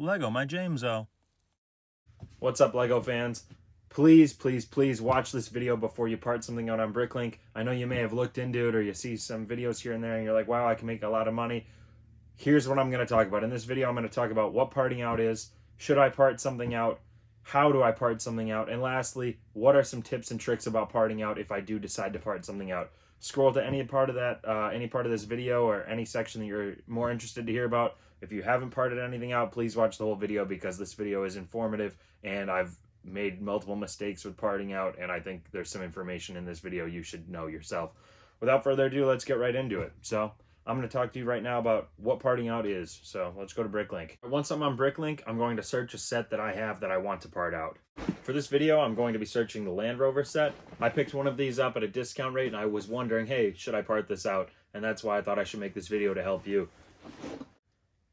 Lego, my Jameso. What's up, Lego fans? Please, please, please watch this video before you part something out on Bricklink. I know you may have looked into it or you see some videos here and there and you're like, wow, I can make a lot of money. Here's what I'm going to talk about. In this video, I'm going to talk about what parting out is, should I part something out, how do I part something out, and lastly, what are some tips and tricks about parting out if I do decide to part something out. Scroll to any part of this video or any section that you're more interested to hear about. If you haven't parted anything out, please watch the whole video because this video is informative and I've made multiple mistakes with parting out, and I think there's some information in this video you should know yourself. Without further ado, let's get right into it. So I'm going to talk to you right now about what parting out is. So let's go to Bricklink. Once I'm on Bricklink, I'm going to search a set that I have that I want to part out. For this video, I'm going to be searching the Land Rover set. I picked one of these up at a discount rate and I was wondering, hey, should I part this out? And that's why I thought I should make this video to help you.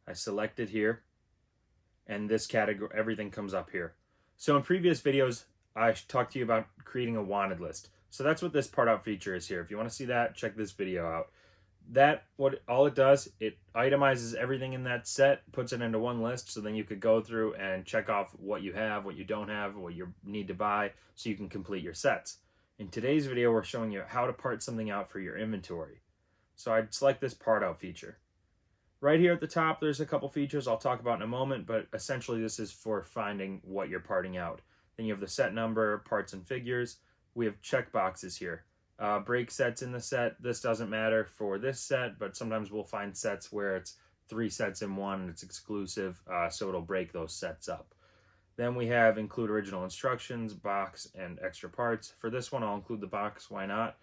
I select it here, and this category, everything comes up here. So in previous videos, I talked to you about creating a wanted list. So that's what this part out feature is here. If you want to see that, check this video out. All it does, it itemizes everything in that set, puts it into one list, so then you could go through and check off what you have, what you don't have, what you need to buy, so you can complete your sets. In today's video, we're showing you how to part something out for your inventory. So I'd select this part out feature. Right here at the top, there's a couple features I'll talk about in a moment, but essentially this is for finding what you're parting out. Then you have the set number, parts and figures. We have check boxes here. Break sets in the set. This doesn't matter for this set, but sometimes we'll find sets where it's 3 sets in one and it's exclusive, so it'll break those sets up. Then we have include original instructions, box, and extra parts. For this one, I'll include the box. Why not?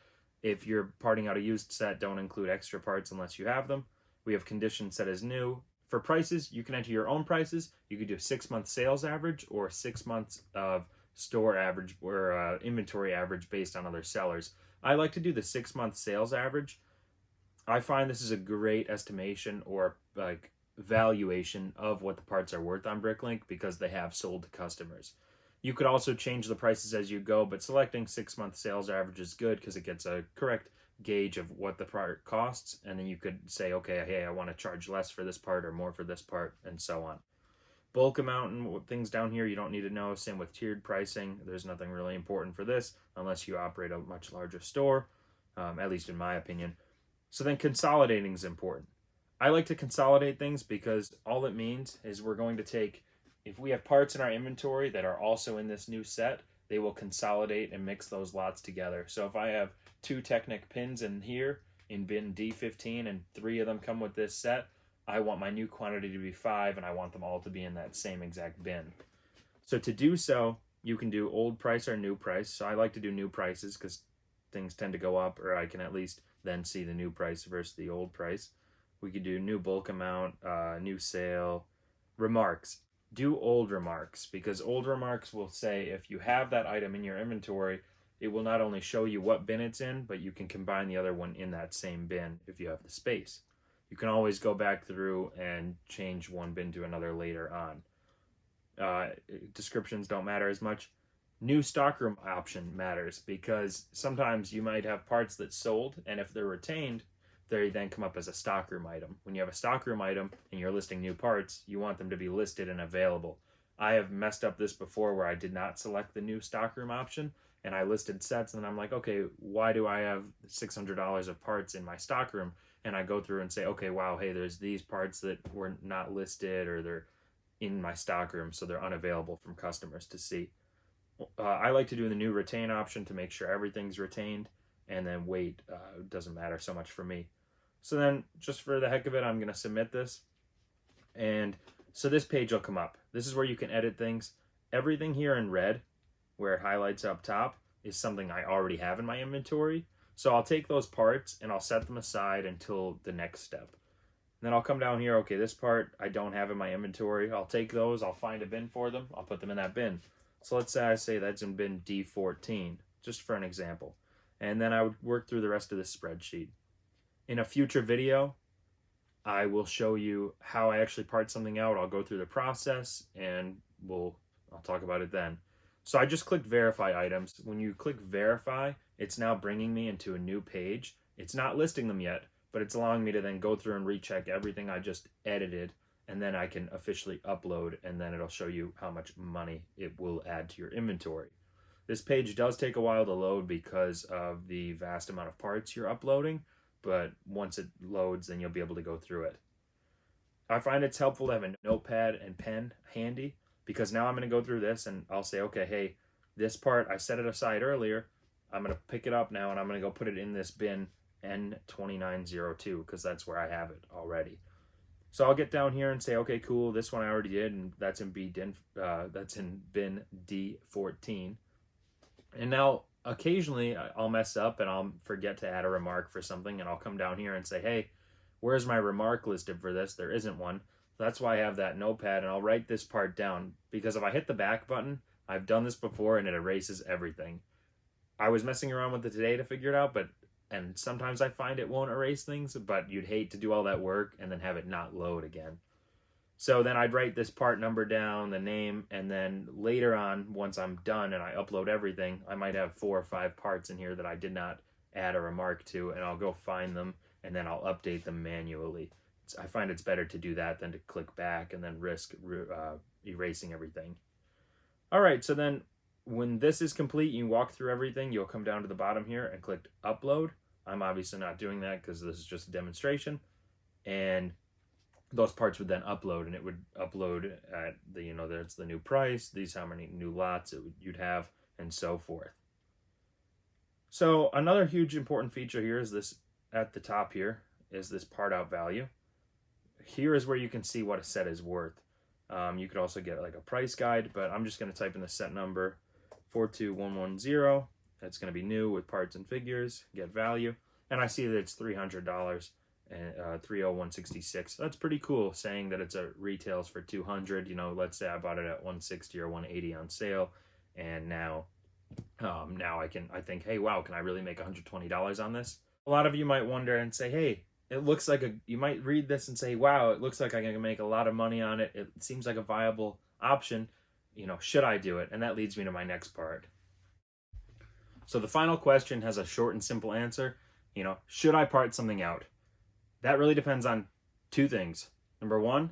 If you're parting out a used set, don't include extra parts unless you have them. We have condition set as new. For prices, you can enter your own prices. You could do 6-month sales average or 6 months of store average or inventory average based on other sellers. I like to do the 6-month sales average. I find this is a great estimation or like valuation of what the parts are worth on Bricklink because they have sold to customers. You could also change the prices as you go, but selecting 6-month sales average is good because it gets a correct gauge of what the part costs, and then you could say, okay, hey, I want to charge less for this part or more for this part, and so on. Bulk amount and things down here you don't need to know. Same with tiered pricing. There's nothing really important for this unless you operate a much larger store, at least in my opinion. So then consolidating is important. I like to consolidate things because all it means is we're going to take, if we have parts in our inventory that are also in this new set, they will consolidate and mix those lots together. So if I have 2 Technic pins in here in bin D15 and 3 of them come with this set, I want my new quantity to be 5 and I want them all to be in that same exact bin. So to do so, you can do old price or new price. So I like to do new prices because things tend to go up, or I can at least then see the new price versus the old price. We could do new bulk amount, new sale, remarks. Do old remarks because old remarks will say if you have that item in your inventory, it will not only show you what bin it's in, but you can combine the other one in that same bin if you have the space. You can always go back through and change one bin to another later on. Descriptions don't matter as much. New stockroom option matters because sometimes you might have parts that sold, and if they're retained, they then come up as a stockroom item. When you have a stockroom item and you're listing new parts, you want them to be listed and available. I have messed up this before where I did not select the new stockroom option and I listed sets, and I'm like, okay, why do I have $600 of parts in my stockroom? And I go through and say, okay, wow, hey, there's these parts that were not listed or they're in my stockroom, so they're unavailable from customers to see. I like to do the new retain option to make sure everything's retained, and then weight doesn't matter so much for me. So then just for the heck of it, I'm going to submit this. And so this page will come up. This is where you can edit things. Everything here in red, where it highlights up top, is something I already have in my inventory. So I'll take those parts and I'll set them aside until the next step. And then I'll come down here, okay, this part I don't have in my inventory. I'll take those, I'll find a bin for them, I'll put them in that bin. So let's say I say that's in bin D14, just for an example. And then I would work through the rest of this spreadsheet. In a future video, I will show you how I actually part something out. I'll go through the process and I'll talk about it then. So I just clicked verify items. When you click verify, it's now bringing me into a new page. It's not listing them yet, but it's allowing me to then go through and recheck everything I just edited and then I can officially upload, and then it'll show you how much money it will add to your inventory. This page does take a while to load because of the vast amount of parts you're uploading, but once it loads, then you'll be able to go through it. I find it's helpful to have a notepad and pen handy, because now I'm going to go through this and I'll say, okay, hey, this part, I set it aside earlier. I'm going to pick it up now and I'm going to go put it in this bin N2902, because that's where I have it already. So I'll get down here and say, okay, cool, this one I already did, and that's in bin D14. And now occasionally I'll mess up and I'll forget to add a remark for something, and I'll come down here and say, hey, where's my remark listed for this? There isn't one. That's why I have that notepad, and I'll write this part down, because if I hit the back button, I've done this before and it erases everything. I was messing around with it today to figure it out, and sometimes I find it won't erase things, but you'd hate to do all that work and then have it not load again. So then I'd write this part number down, the name, and then later on, once I'm done and I upload everything, I might have 4 or 5 parts in here that I did not add a remark to, and I'll go find them and then I'll update them manually. I find it's better to do that than to click back and then risk erasing everything. All right, so then when this is complete, you walk through everything, you'll come down to the bottom here and click upload. I'm obviously not doing that because this is just a demonstration. And those parts would then upload, and it would upload at the, there's the new price, these how many new lots you'd have, and so forth. So another huge important feature here is this at the top here is this part out value. Here is where you can see what a set is worth. You could also get like a price guide, but I'm just going to type in the set number 42110. That's going to be new with parts and figures, get value. And I see that it's $300 and 30166. That's pretty cool, saying that it's a retails for 200. Let's say I bought it at 160 or 180 on sale, and now I think, hey, wow, can I really make $120 on this? A lot of you might wonder and say, hey, it looks like you might read this and say, wow, it looks like I can make a lot of money on it. It seems like a viable option. Should I do it? And that leads me to my next part. So the final question has a short and simple answer. Should I part something out? That really depends on 2 things. Number 1,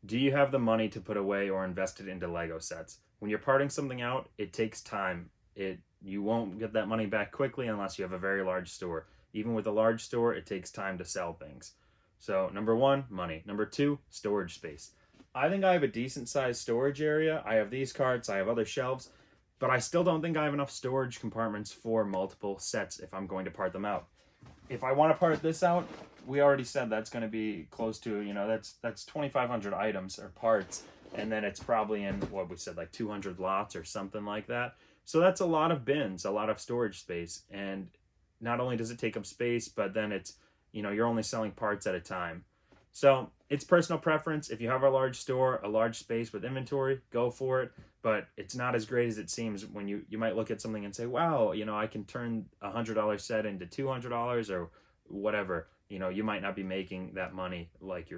do you have the money to put away or invest it into Lego sets? When you're parting something out, it takes time. You won't get that money back quickly unless you have a very large store. Even with a large store, it takes time to sell things. So number 1, money. Number 2, storage space. I think I have a decent sized storage area. I have these carts, I have other shelves, but I still don't think I have enough storage compartments for multiple sets if I'm going to part them out. If I want to part this out, we already said that's going to be close to, that's 2,500 items or parts, and then it's probably in, what we said, like 200 lots or something like that. So that's a lot of bins, a lot of storage space, and not only does it take up space, but then it's, you're only selling parts at a time. So it's personal preference. If you have a large store, a large space with inventory, go for it. But it's not as great as it seems when you might look at something and say, wow, I can turn a $100 set into $200 or whatever. You might not be making that money like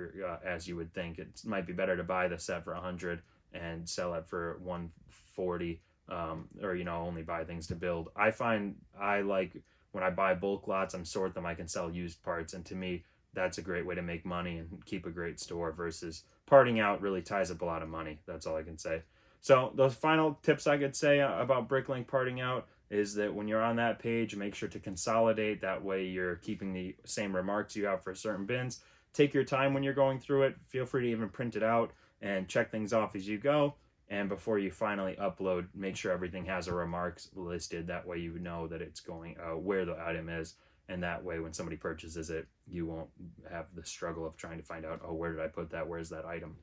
as you would think. It might be better to buy the set for $100 and sell it for $140, or only buy things to build. I find I like when I buy bulk lots and sort them, I can sell used parts, and to me that's a great way to make money and keep a great store, versus parting out really ties up a lot of money. That's all I can say. So those final tips I could say about Bricklink parting out is that when you're on that page, make sure to consolidate. That way you're keeping the same remarks you have for certain bins. Take your time when you're going through it. Feel free to even print it out and check things off as you go. And before you finally upload, make sure everything has a remarks listed. That way you know that it's going where the item is. And that way when somebody purchases it, you won't have the struggle of trying to find out, oh, where did I put that? Where's that item?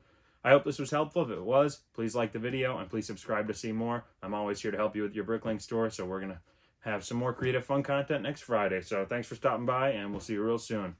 I hope this was helpful. If it was, please like the video and please subscribe to see more. I'm always here to help you with your Bricklink store. So we're going to have some more creative fun content next Friday. So thanks for stopping by, and we'll see you real soon.